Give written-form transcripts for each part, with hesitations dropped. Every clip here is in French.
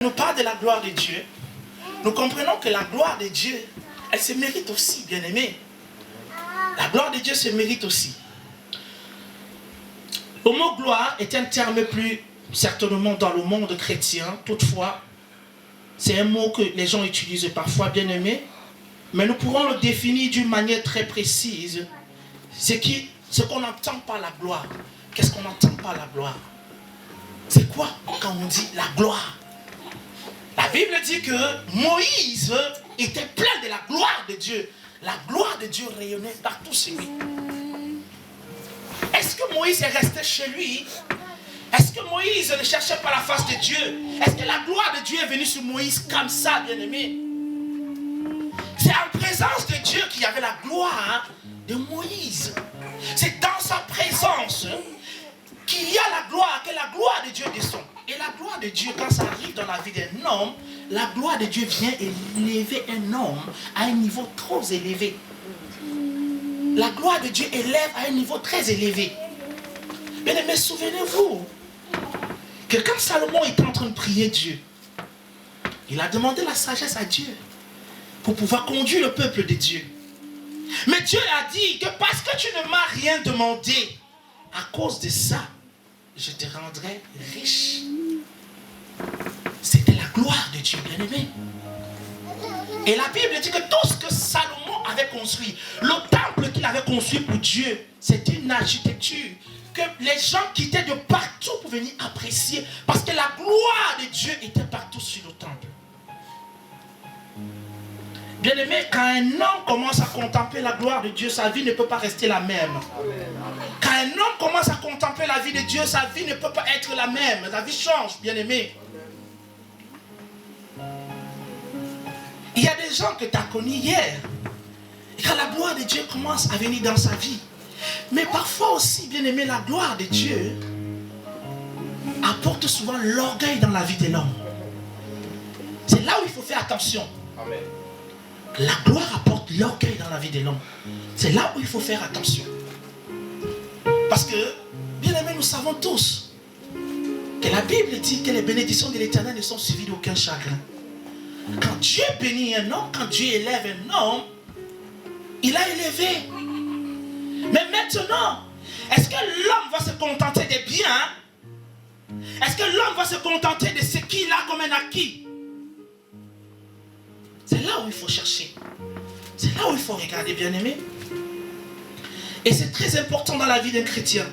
nous parle de la gloire de Dieu, nous comprenons que la gloire de Dieu, elle se mérite aussi, bien aimé. La gloire de Dieu se mérite aussi. Le mot gloire est un terme plus certainement dans le monde chrétien. Toutefois, c'est un mot que les gens utilisent parfois, bien aimé. Mais nous pourrons le définir d'une manière très précise. Ce qu'on entend par la gloire. Qu'est-ce qu'on entend par la gloire? C'est quoi quand on dit la gloire? La Bible dit que Moïse était plein de la gloire de Dieu. La gloire de Dieu rayonnait partout chez lui. Est-ce que Moïse est resté chez lui? Est-ce que Moïse ne cherchait pas la face de Dieu? Est-ce que la gloire de Dieu est venue sur Moïse comme ça, bien-aimé? C'est en présence de Dieu qu'il y avait la gloire de Moïse. C'est dans sa présence qu'il y a la gloire, que la gloire de Dieu descend. Et la gloire de Dieu, quand ça arrive dans la vie d'un homme, la gloire de Dieu vient élever un homme à un niveau trop élevé. La gloire de Dieu élève à un niveau très élevé. Mais souvenez-vous que quand Salomon était en train de prier Dieu, il a demandé la sagesse à Dieu pour pouvoir conduire le peuple de Dieu. Mais Dieu a dit que parce que tu ne m'as rien demandé, à cause de ça, je te rendrai riche. C'était la gloire de Dieu, bien aimé. Et la Bible dit que tout ce que Salomon avait construit, le temple qu'il avait construit pour Dieu, c'était une architecture que les gens quittaient de partout pour venir apprécier, parce que la gloire de Dieu était partout sur le temple. Bien aimé, quand un homme commence à contempler la gloire de Dieu, sa vie ne peut pas rester la même. Quand un homme commence à contempler la vie de Dieu, sa vie ne peut pas être la même. La vie change, bien aimé. Il y a des gens que tu as connus hier. Et quand la gloire de Dieu commence à venir dans sa vie. Mais parfois aussi, bien aimé, la gloire de Dieu apporte souvent l'orgueil dans la vie de l'homme. C'est là où il faut faire attention. Amen. La gloire apporte l'orgueil dans la vie de l'homme. C'est là où il faut faire attention. Parce que, bien aimé, nous savons tous que la Bible dit que les bénédictions de l'Éternel ne sont suivies d'aucun chagrin. Quand Dieu bénit un homme, quand Dieu élève un homme, il a élevé. Mais maintenant, est-ce que l'homme va se contenter des biens? Est-ce que l'homme va se contenter de ce qu'il a comme un acquis? C'est là où il faut chercher. C'est là où il faut regarder, bien aimé. Et c'est très important dans la vie d'un chrétien.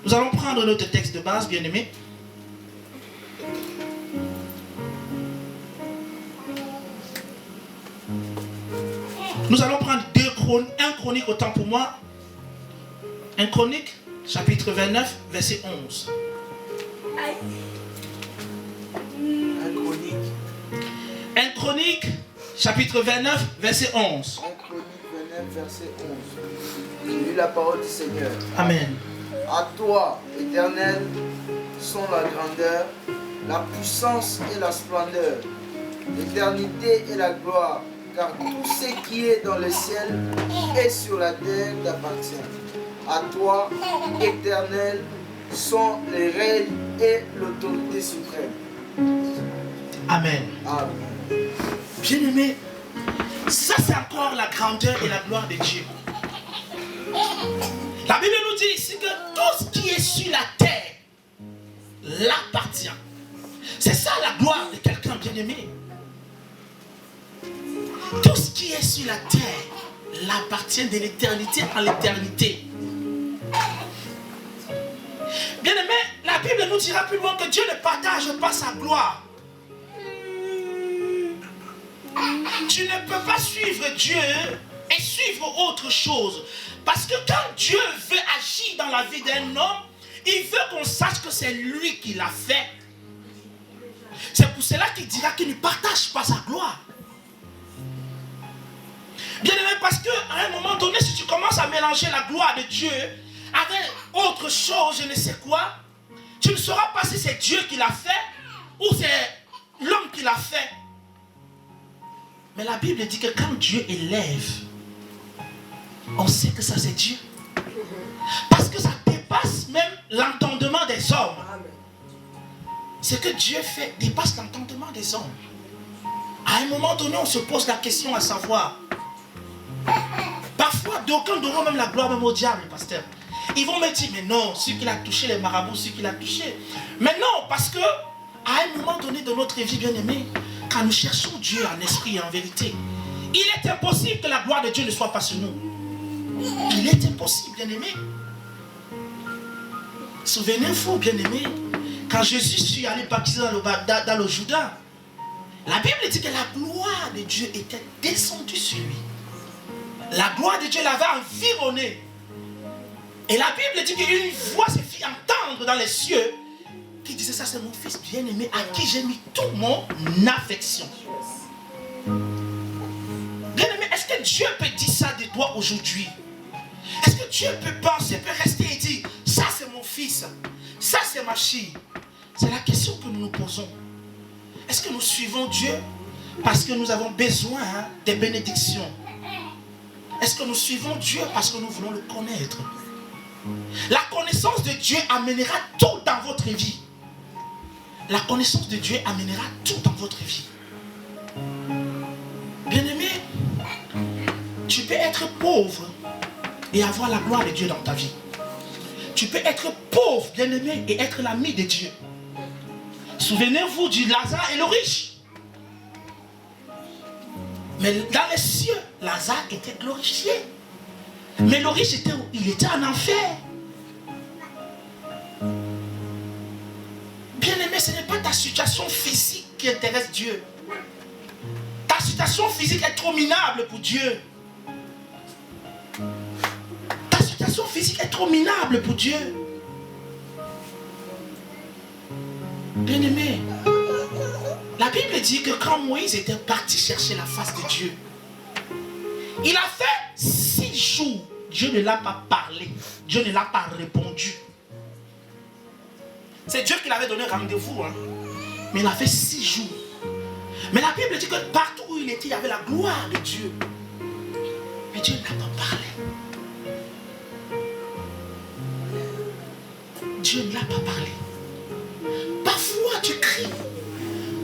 Nous allons prendre notre texte de base, bien aimé. Nous allons prendre 1 Chronique, autant pour moi. 1 Chronique, chapitre 29, verset 11. 1 Chronique, chapitre 29, verset 11. 1 Chronique 29, verset 11. J'ai lu la parole du Seigneur. Amen. À toi, Éternel, sont la grandeur, la puissance et la splendeur, l'éternité et la gloire, car tout ce qui est dans le ciel et sur la terre t'appartient. À toi, Éternel, sont les règnes et l'autorité suprême. Amen. Amen. Bien aimé, ça c'est encore la grandeur et la gloire de Dieu. La Bible nous dit ici que tout ce qui est sur la terre l'appartient. C'est ça la gloire de quelqu'un bien aimé. Tout ce qui est sur la terre l'appartient de l'éternité en l'éternité. Bien aimé, la Bible nous dira plus loin que Dieu ne partage pas sa gloire. Tu ne peux pas suivre Dieu et suivre autre chose. Parce que quand Dieu veut agir dans la vie d'un homme, il veut qu'on sache que c'est lui qui l'a fait. C'est pour cela qu'il dira qu'il ne partage pas sa gloire. Bien aimé, parce qu'à un moment donné, si tu commences à mélanger la gloire de Dieu avec autre chose, je ne sais quoi, tu ne sauras pas si c'est Dieu qui l'a fait ou c'est l'homme qui l'a fait. Mais la Bible dit que quand Dieu élève, on sait que ça c'est Dieu. Parce que ça dépasse même l'entendement des hommes. ce que Dieu fait dépasse l'entendement des hommes. À un moment donné, on se pose la question à savoir. Parfois, d'aucuns donneront même la gloire même au diable, pasteur. Ils vont me dire, mais non, celui qui l'a touché, les marabouts, celui qui l'a touché. Mais non, parce que à un moment donné de notre vie, bien-aimés, quand nous cherchons Dieu en esprit et en vérité, il est impossible que la gloire de Dieu ne soit pas sur nous. Il est impossible, bien-aimés. Souvenez-vous, bien-aimés, quand Jésus suis allé baptiser dans le Jourdain, la Bible dit que la gloire de Dieu était descendue sur lui. La gloire de Dieu l'avait environné. Et la Bible dit qu'une voix se fit entendre dans les cieux qui disait, ça c'est mon fils bien-aimé à qui j'ai mis toute mon affection. Bien-aimé, est-ce que Dieu peut dire ça de toi aujourd'hui? Est-ce que Dieu peut penser, peut rester et dire, ça c'est mon fils, ça c'est ma fille? C'est la question que nous nous posons. Est-ce que nous suivons Dieu parce que nous avons besoin des bénédictions? Est-ce que nous suivons Dieu parce que nous voulons le connaître? La connaissance de Dieu amènera tout dans votre vie. La connaissance de Dieu amènera tout dans votre vie. Bien-aimé, tu peux être pauvre et avoir la gloire de Dieu dans ta vie. Tu peux être pauvre, bien-aimé, et être l'ami de Dieu. Souvenez-vous du Lazare et le riche. Mais dans les cieux, Lazare était glorifié. Mais le riche, il était en enfer. Bien-aimé, ce n'est pas ta situation physique qui intéresse Dieu. Ta situation physique est trop minable pour Dieu. Ta situation physique est trop minable pour Dieu. Bien-aimé, la Bible dit que quand Moïse était parti chercher la face de Dieu, il a fait 6 jours. Dieu ne l'a pas parlé. Dieu ne l'a pas répondu. C'est Dieu qui l'avait donné rendez-vous. Mais il a fait 6 jours. Mais la Bible dit que partout où il était, il y avait la gloire de Dieu. Mais Dieu ne l'a pas parlé. Dieu ne l'a pas parlé. Parfois tu cries.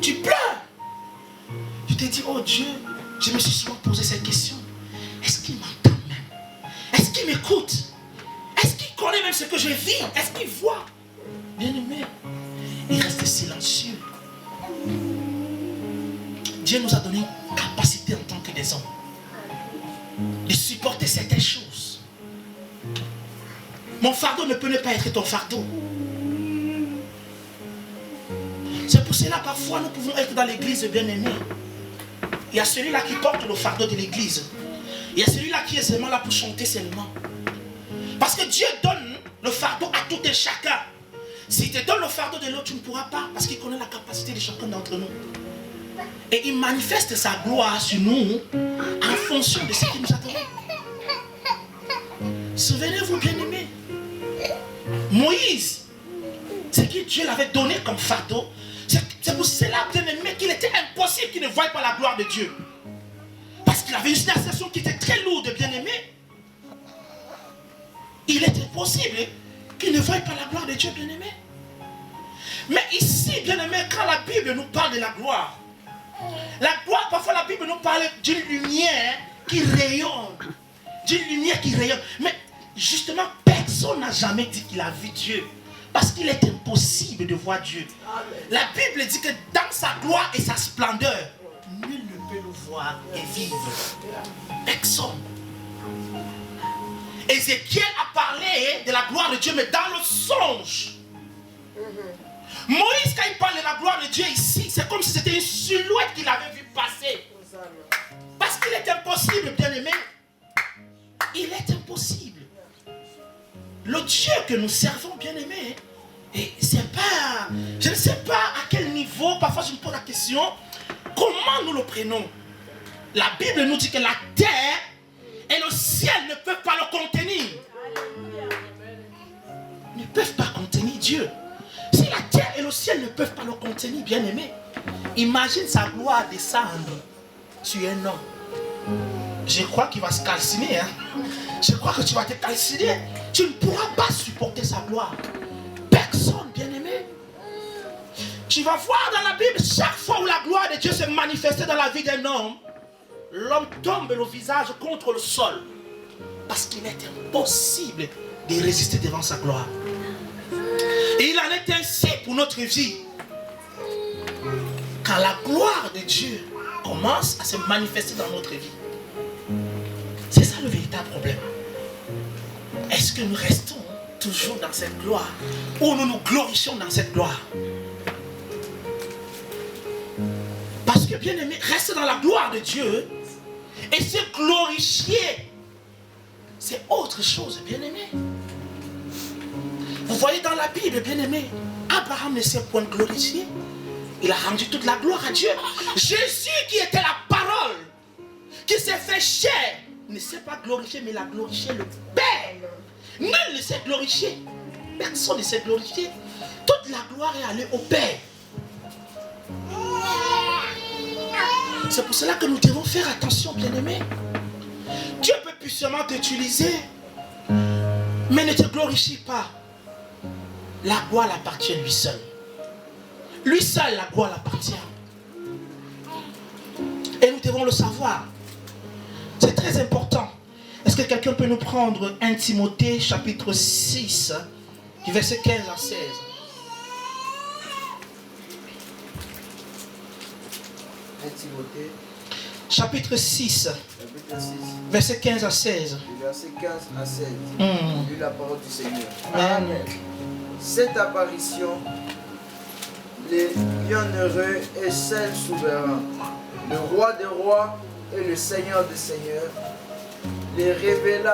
Tu pleures. Tu te dis, oh Dieu, je me suis souvent posé cette question. Est-ce qu'il m'entend même? Est-ce qu'il m'écoute? Est-ce qu'il connaît même ce que je vis? Est-ce qu'il voit? Bien-aimé, il reste silencieux. Dieu nous a donné une capacité en tant que des hommes de supporter certaines choses. Mon fardeau ne peut ne pas être ton fardeau. C'est pour cela parfois nous pouvons être dans l'église bien-aimée. Il y a celui-là qui porte le fardeau de l'église. Il y a celui-là qui est seulement là pour chanter seulement. Parce que Dieu donne le fardeau à tout et chacun. S'il te donne le fardeau de l'autre, tu ne pourras pas. Parce qu'il connaît la capacité de chacun d'entre nous. Et il manifeste sa gloire sur nous en fonction de ce qu'il nous a donné. Souvenez-vous, bien-aimés, Moïse, ce que Dieu l'avait donné comme fardeau, c'est pour cela, bien-aimé, qu'il était impossible qu'il ne voie pas la gloire de Dieu. Parce qu'il avait une situation qui était très lourde, bien-aimé. Il est impossible qu'il ne voie pas la gloire de Dieu, bien-aimé. Mais ici, bien-aimé, quand la Bible nous parle de la gloire, parfois la Bible nous parle d'une lumière qui rayonne. D'une lumière qui rayonne. Mais justement, personne n'a jamais dit qu'il a vu Dieu. Parce qu'il est impossible de voir Dieu. La Bible dit que dans sa gloire et sa splendeur, nul ne peut le voir et vivre. Personne. Ézéchiel a parlé de la gloire de Dieu, mais dans le songe. Moïse, quand il parle de la gloire de Dieu ici, c'est comme si c'était une silhouette qu'il avait vu passer. Parce qu'il est impossible, bien-aimé. Il est impossible. Le Dieu que nous servons, bien-aimé, et c'est pas, je ne sais pas à quel niveau, parfois je me pose la question, comment nous le prenons? La Bible nous dit que la terre et le ciel ne peuvent pas le contenir. Ils ne peuvent pas contenir Dieu. Si la terre et le ciel ne peuvent pas le contenir, bien-aimé, imagine sa gloire descendre sur un homme. Je crois qu'il va se calciner. Je crois que tu vas te calciner. Tu ne pourras pas supporter sa gloire. Personne, bien-aimé. Tu vas voir dans la Bible, chaque fois où la gloire de Dieu se manifestait dans la vie d'un homme, l'homme tombe le visage contre le sol. Parce qu'il est impossible de résister devant sa gloire. Et il en est ainsi pour notre vie. Quand la gloire de Dieu commence à se manifester dans notre vie. C'est ça le véritable problème. Est-ce que nous restons toujours dans cette gloire ou nous nous glorifions dans cette gloire? Parce que bien aimé, rester dans la gloire de Dieu et se glorifier, c'est autre chose, bien aimé. Vous voyez dans la Bible, bien aimé, Abraham ne s'est point glorifié. Il a rendu toute la gloire à Dieu. Jésus qui était la parole, qui s'est fait chair, ne s'est pas glorifié, mais il a glorifié le Père. Nul ne s'est glorifié. Personne ne s'est glorifié. Toute la gloire est allée au Père. C'est pour cela que nous devons faire attention, bien-aimés. Dieu peut puissamment t'utiliser, mais ne te glorifie pas. La gloire appartient à lui seul. Lui seul, la gloire appartient. Et nous devons le savoir. C'est très important. Est-ce que quelqu'un peut nous prendre 1 Timothée chapitre 6, du verset 15 à 16? Timothée, chapitre 6, verset 15 à 16. Verset 15 à 16. Lis la parole du Seigneur. Amen. Cette apparition, les bienheureux et saint souverain, le roi des rois et le Seigneur des seigneurs, les révélera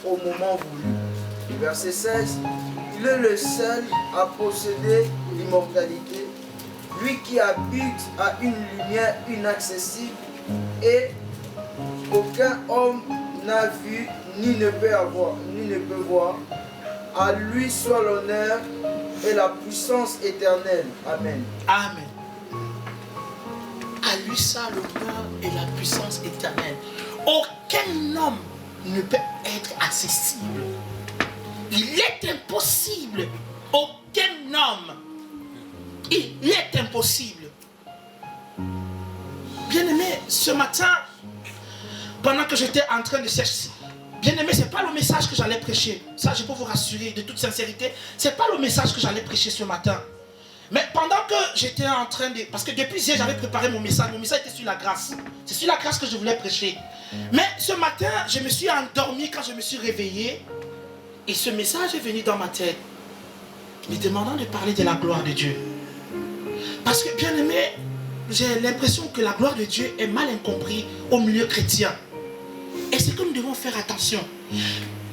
au moment voulu. Verset 16. Il est le seul à posséder l'immortalité, lui qui habite à une lumière inaccessible et aucun homme n'a vu ni ne peut voir. À lui soit l'honneur et la puissance éternelle. Amen. Amen. À lui soit l'honneur et la puissance éternelle. Aucun homme ne peut être accessible. Il est impossible. Aucun homme. Il est impossible. Bien-aimé, ce matin, pendant que j'étais en train de chercher, bien-aimé, ce n'est pas le message que j'allais prêcher. Ça, je peux vous rassurer de toute sincérité. Ce n'est pas le message que j'allais prêcher ce matin. Mais pendant que j'étais en train de... Parce que depuis hier, j'avais préparé mon message. Mon message était sur la grâce. C'est sur la grâce que je voulais prêcher. Mais ce matin, je me suis endormi quand je me suis réveillé. Et ce message est venu dans ma tête, me demandant de parler de la gloire de Dieu. Parce que, bien aimé, j'ai l'impression que la gloire de Dieu est mal incomprise au milieu chrétien. Et c'est que nous devons faire attention.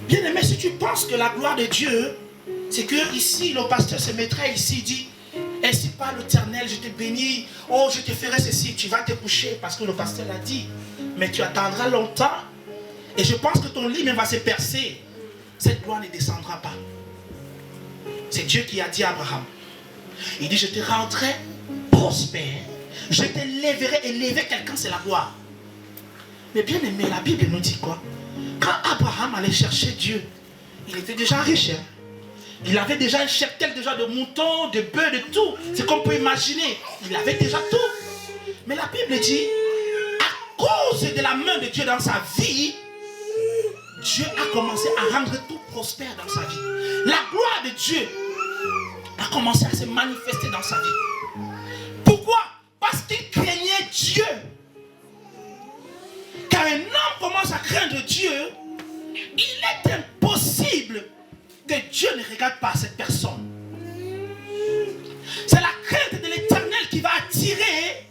Bien aimé, si tu penses que la gloire de Dieu, c'est que ici, le pasteur se mettrait ici, dit, ainsi par l'Éternel, je te bénis, oh, je te ferai ceci, tu vas te coucher, parce que le pasteur l'a dit. Mais tu attendras longtemps, et je pense que ton lit même va se percer. Cette gloire ne descendra pas. C'est Dieu qui a dit à Abraham. Il dit, je te rendrai prospère, je t'élèverai. Élever quelqu'un, c'est la gloire. Mais bien aimé, la Bible nous dit quoi? Quand Abraham allait chercher Dieu, il était déjà riche. Hein? Il avait déjà un cheptel déjà de moutons, de bœufs, de tout. C'est qu'on peut imaginer. Il avait déjà tout. Mais la Bible dit, à cause de la main de Dieu dans sa vie, Dieu a commencé à rendre tout prospère dans sa vie. La gloire de Dieu a commencé à se manifester dans sa vie. Pourquoi? Parce qu'il craignait Dieu. Quand un homme commence à craindre Dieu, il est impossible que Dieu ne regarde pas cette personne. C'est la crainte de l'Éternel qui va attirer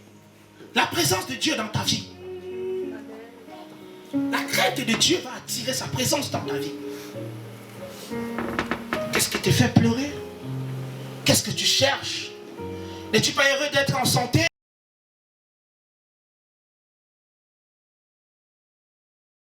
la présence de Dieu dans ta vie. La crainte de Dieu va attirer sa présence dans ta vie. Qu'est-ce qui te fait pleurer? Qu'est-ce que tu cherches? N'es-tu pas heureux d'être en santé?